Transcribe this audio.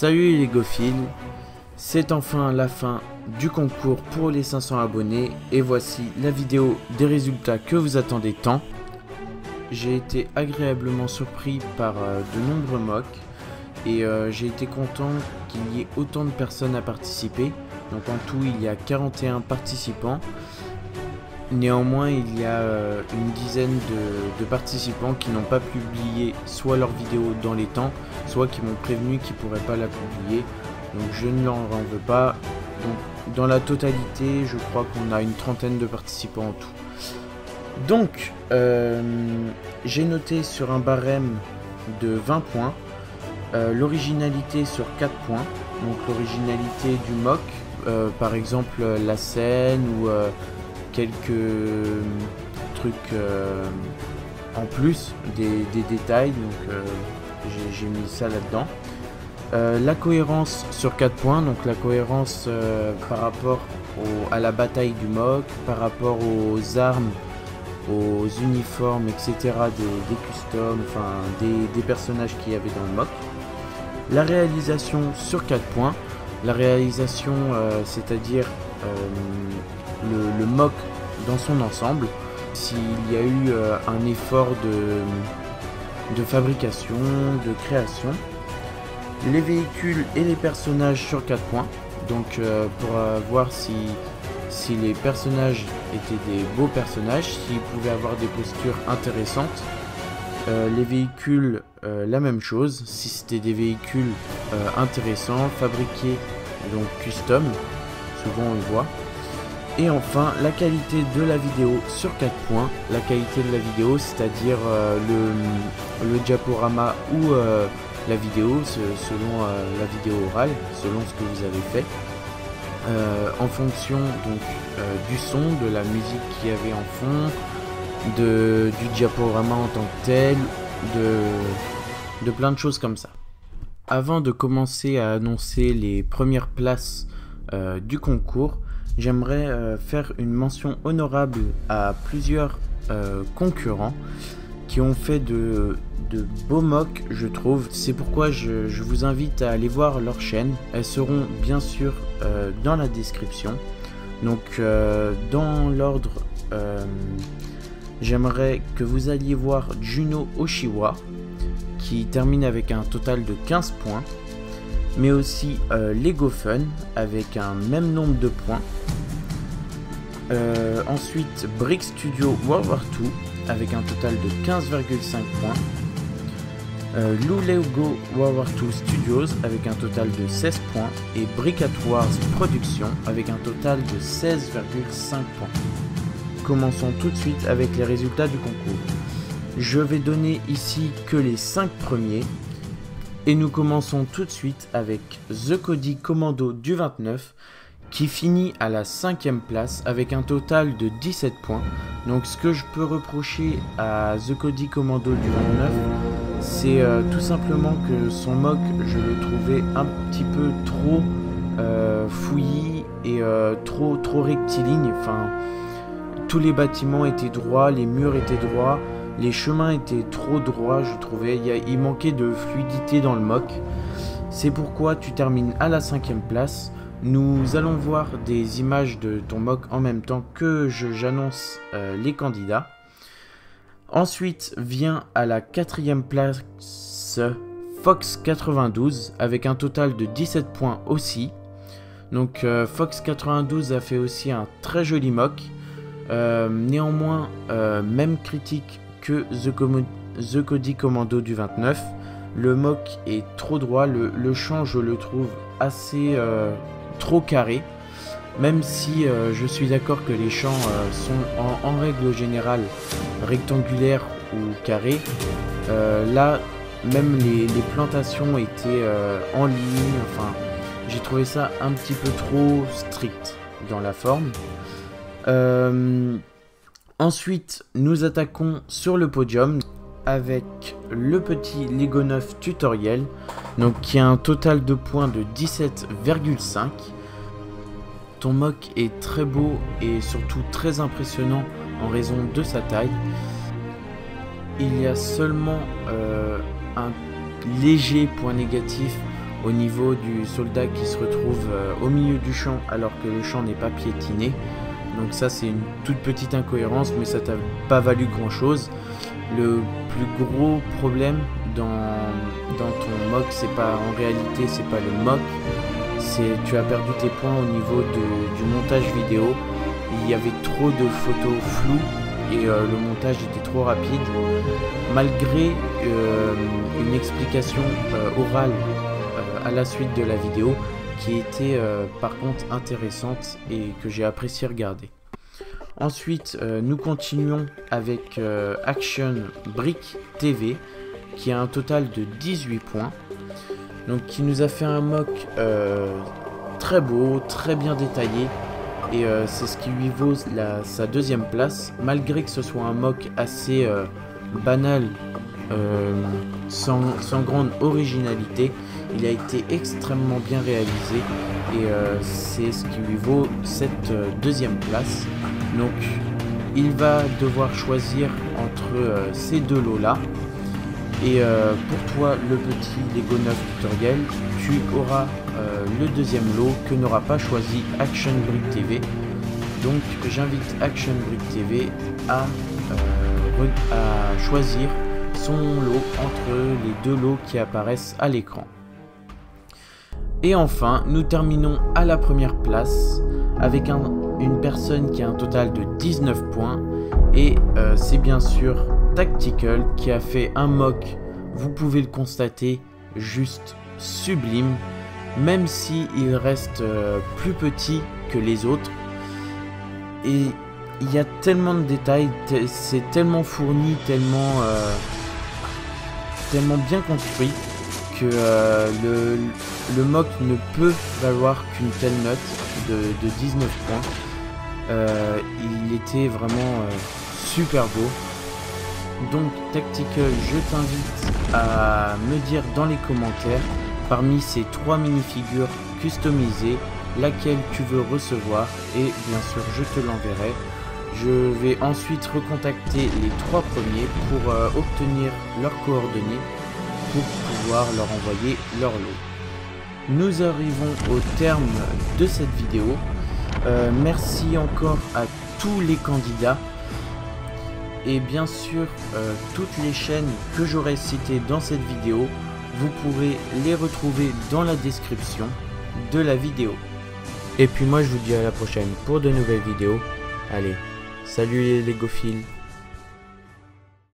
Salut les gophiles, c'est enfin la fin du concours pour les 500 abonnés et voici la vidéo des résultats que vous attendez tant. J'ai été agréablement surpris par de nombreux mocks et j'ai été content qu'il y ait autant de personnes à participer. Donc en tout il y a 41 participants. Néanmoins il y a une dizaine de participants qui n'ont pas publié soit leur vidéo dans les temps, soit qui m'ont prévenu qu'ils ne pourraient pas la publier. Donc je ne leur en veux pas. Donc dans la totalité je crois qu'on a une trentaine de participants en tout. Donc j'ai noté sur un barème de 20 points l'originalité sur 4 points. Donc l'originalité du mock, par exemple la scène ou quelques trucs en plus, des détails, donc j'ai mis ça là-dedans. La cohérence sur 4 points, donc la cohérence par rapport à la bataille du mock, par rapport aux armes, aux uniformes, etc. des customs, enfin des personnages qu'il y avait dans le mock. La réalisation sur 4 points, la réalisation c'est-à-dire le mock dans son ensemble, s'il y a eu un effort de fabrication, de création. Les véhicules et les personnages sur 4 points, donc pour voir si les personnages étaient des beaux personnages, s'ils pouvaient avoir des postures intéressantes. Les véhicules, la même chose, si c'était des véhicules intéressants, fabriqués, donc custom, souvent on le voit. Et enfin, la qualité de la vidéo sur 4 points. La qualité de la vidéo, c'est-à-dire le diaporama ou la vidéo, selon la vidéo orale, selon ce que vous avez fait. En fonction donc du son, de la musique qu'il y avait en fond, du diaporama en tant que tel, de plein de choses comme ça. Avant de commencer à annoncer les premières places du concours, j'aimerais faire une mention honorable à plusieurs concurrents qui ont fait de beaux mocks, je trouve. C'est pourquoi je vous invite à aller voir leur chaîne. Elles seront bien sûr dans la description. Donc dans l'ordre, j'aimerais que vous alliez voir Juno Oshiwa qui termine avec un total de 15 points. Mais aussi Lego Fun avec un même nombre de points. Ensuite Brick Studio World War 2 avec un total de 15,5 points. Lou Lego World War 2 Studios avec un total de 16 points. Et Brick at Wars Production avec un total de 16,5 points. Commençons tout de suite avec les résultats du concours. Je vais donner ici que les 5 premiers. Et nous commençons tout de suite avec The Cody Commando du 29 qui finit à la 5e place avec un total de 17 points. Donc ce que je peux reprocher à The Cody Commando du 29, c'est tout simplement que son mock, je le trouvais un petit peu trop fouillis et trop rectiligne. Enfin, tous les bâtiments étaient droits, les murs étaient droits. Les chemins étaient trop droits, je trouvais. Il manquait de fluidité dans le mock. C'est pourquoi tu termines à la 5e place. Nous allons voir des images de ton mock en même temps que j'annonce les candidats. Ensuite vient à la 4e place Fox 92 avec un total de 17 points aussi. Donc Fox 92 a fait aussi un très joli mock. Néanmoins, même critique que The Cody Commando du 29. Le mock est trop droit, le champ je le trouve assez trop carré, même si je suis d'accord que les champs sont en règle générale rectangulaires ou carrés. Là même les plantations étaient en ligne, enfin j'ai trouvé ça un petit peu trop strict dans la forme. Ensuite, nous attaquons sur le podium avec le petit Lego 9 tutoriel, donc qui a un total de points de 17,5. Ton mock est très beau et surtout très impressionnant en raison de sa taille. Il y a seulement un léger point négatif au niveau du soldat qui se retrouve au milieu du champ alors que le champ n'est pas piétiné. Donc ça c'est une toute petite incohérence, mais ça t'a pas valu grand chose. Le plus gros problème dans ton mock, c'est pas en réalité, c'est pas le mock, c'est tu as perdu tes points au niveau du montage vidéo. Il y avait trop de photos floues et le montage était trop rapide. Malgré une explication orale à la suite de la vidéo qui était par contre intéressante et que j'ai apprécié regarder. Ensuite, nous continuons avec Action Brick TV qui a un total de 18 points. Donc qui nous a fait un mock très beau, très bien détaillé. Et c'est ce qui lui vaut sa deuxième place. Malgré que ce soit un mock assez banal, sans grande originalité, il a été extrêmement bien réalisé. Et c'est ce qui lui vaut cette deuxième place. Donc il va devoir choisir entre ces deux lots là. Et pour toi, le petit Lego 9 tutoriel, tu auras le deuxième lot que n'aura pas choisi Action Brick TV. Donc j'invite Action Brick TV à choisir son lot entre les deux lots qui apparaissent à l'écran. Et enfin, nous terminons à la première place avec une personne qui a un total de 19 points. Et c'est bien sûr Tactical qui a fait un mock, vous pouvez le constater, juste sublime, même si il reste plus petit que les autres. Et il y a tellement de détails, c'est tellement fourni, tellement bien construit que le mock ne peut valoir qu'une telle note de 19 points. Il était vraiment super beau. Donc Tactical, je t'invite à me dire dans les commentaires, parmi ces 3 minifigures customisées, laquelle tu veux recevoir, et bien sûr je te l'enverrai. Je vais ensuite recontacter les 3 premiers pour obtenir leurs coordonnées pour pouvoir leur envoyer leur lot. Nous arrivons au terme de cette vidéo. Merci encore à tous les candidats. Et bien sûr, toutes les chaînes que j'aurai citées dans cette vidéo, vous pourrez les retrouver dans la description de la vidéo. Et puis moi je vous dis à la prochaine pour de nouvelles vidéos. Allez, salut les Legophiles.